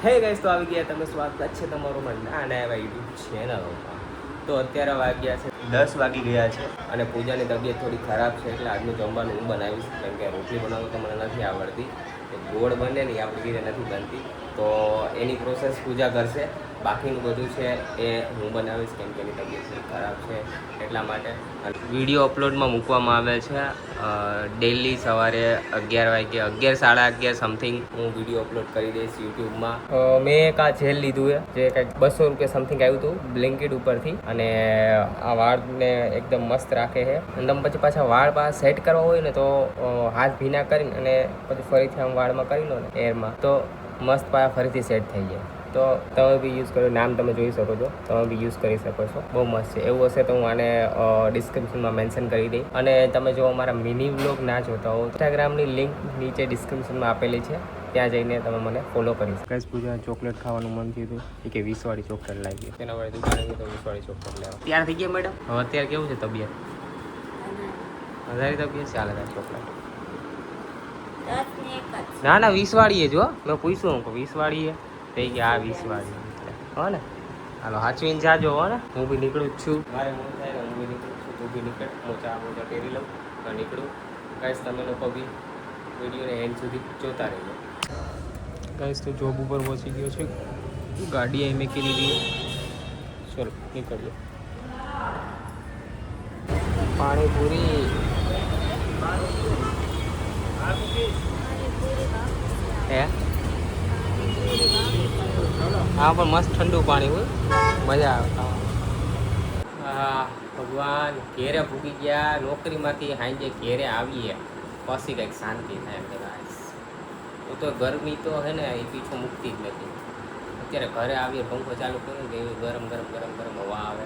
હે ગાઈસ, તો આવી ગયા તમે. સ્વાગત છે તમારું મારા નવા યુટ્યુબ ચેનલમાં. તો અત્યારે વાગ્યા છે 10 વાગી ગયા છે અને પૂજાની તબિયત થોડી ખરાબ છે, એટલે આજનું જમવાનું હું બનાવીશ. કેમ કે રોટલી બનાવવું તો મને નથી આવડતી, ગોળ બને ને આપણી રીતે નથી બનતી, તો એની પ્રોસેસ પૂજા કરશે. બાકીનું બધું છે એ હું બનાવીશ, કેમ કે એની તબિયત થોડી ખરાબ છે એટલા માટે. વિડીયો અપલોડમાં મૂકવામાં આવે છે ડેલી સવારે 11 વાગે, 11 સાડા 11 સમથિંગ હું વિડીયો અપલોડ કરી દઈશ યુટ્યુબમાં. મેં એક આ જેલ લીધું છે, જે કંઈક 200 રૂપિયા સમથિંગ આવ્યું હતું બ્લિંકિટ ઉપરથી, અને આ વાળને એકદમ મસ્ત રાખે છે. અને તમે પછી પાછા વાળ સેટ કરવા હોય ને તો હાથ ભીના કરીને અને પછી ફરીથી આમ વાળમાં કરી લો ને એરમાં, તો મસ્ત પાછા ફરીથી સેટ થઈ જાય. તો તમે બી યુઝ કરો, નામ તમે જોઈ શકો છો, તમે બી યુઝ કરી શકો છો, બહુ મસ્ત છે. એવું હશે તો હું આને ડિસ્ક્રિપ્શનમાં મેન્શન કરી દઈ. અને તમે જો અમારા મિની વ્લોગ ના જોતા હો, ઇન્સ્ટાગ્રામની લિંક નીચે ડિસ્ક્રિપ્શનમાં આપેલી છે, ત્યાં જઈને તમે મને ફોલો કરી શકો. ગાઈસ, પૂજા ચોકલેટ ખાવાનું મન થયું હતું કે 20 વાળી ચોકલેટ લાગી, તેના વડે દુકાને ગઈ તો 20 વાળી ચોકલેટ લેવા તૈયાર થઈ ગયા મેડમ. હવે અત્યારે કેવું છે તબિયત? વધારે તબિયત ચાલે છે ચોકલેટ? ના ના 20 વાળી જો મેં પૂછ્યું, હું 20 વાળી થઈ ગયા. આ 20 વાળી હો ને? હાલો હાચવીને જાજો હો ને. હું બી નીકળું જ છું, મારે મોડું થાય ને હું બી નીકળું છું. તું બી નીકળ, મોચા પહેરી લઉં તો નીકળું. ગાઈસ, તમે લોકો બી વિડીયોને એન્ડ સુધી જોતા રહેજો. ગાઈસ, તો જોબ ઉપર પહોંચી ગયો છે, ગાડી અહીં મેકી દીધી. ચલો નીકળીએ. પાણીપુરી હે? હા, પણ મસ્ત ઠંડુ પાણી હોય, મજા આવે ખાવા. હા ભગવાન, ઘેરે ભૂગી ગયા નોકરીમાંથી, હાંજે ઘેરે આવીએ પછી કંઈક શાંતિ થાય. હું તો ગરમી તો હે ને એ પીછો મૂકતી જ નથી. અત્યારે ઘરે આવીએ પંખો ચાલુ કર્યો કે એવી ગરમ ગરમ ગરમ ગરમ હવા આવે.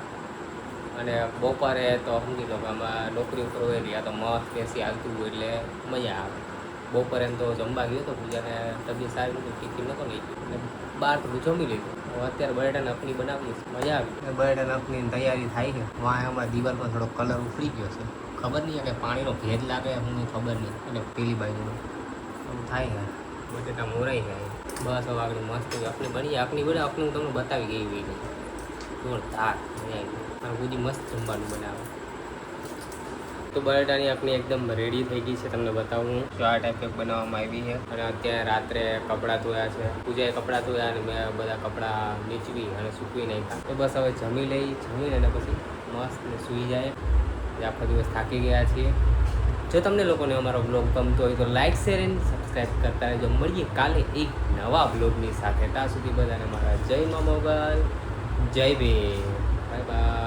અને બપોરે તો સમજી લો કે આમાં નોકરી ઉપર હોય આ તો મસ્ત એસી હાલતું હોય એટલે મજા આવે. બપોરે એમ તો જમવા ગયો હતો, પૂજાને તબિયત સારી નથી, ટિફિન નહોતો લઈ ગયો એટલે બહાર થોડું જમી લીધું. અત્યારે બટેટાની અખની બનાવીએ, મજા આવી. બટેટાની અખની તૈયારી થાય છે. વાં અમારા દિવાલ પર થોડો કલર ઉખડી ગયો છે, ખબર નહીં કે પાણીનો ભેદ લાગે હું ખબર નહીં. એટલે પેલી બાજુનું થાય છે, બટેટા મોરાઈ જાય. બસ હવે આગળ મસ્ત અખની બની. અખની બને અખની હું તમને બતાવી ગઈ હોય જોરદાર મજા આવી. અને બધી મસ્ત જમવાનું બનાવે. તો બટેટાની અખની એકદમ રેડી થઈ ગઈ છે, તમને બતાવું. જો આ ટાઈપ કંઈક બનાવવામાં આવી છે. અને અત્યારે રાત્રે કપડાં ધોયા છે, પૂજાએ કપડાં ધોયા અને મેં બધા કપડાં નીચવી અને સૂકવી નાખ્યા. તો બસ હવે જમી જમીને અને પછી મસ્ત સૂઈ જાય. આખો દિવસ થાકી ગયા છીએ. જો તમને લોકોને અમારો બ્લોગ ગમતો હોય તો લાઇક, શેર એન્ડ સબસ્ક્રાઈબ કરતા રહેજો. મળીએ કાલે એક નવા બ્લોગની સાથે. ત્યાં સુધી બધાને મારા જય મા મોગલ, જય બે, બાય બાય.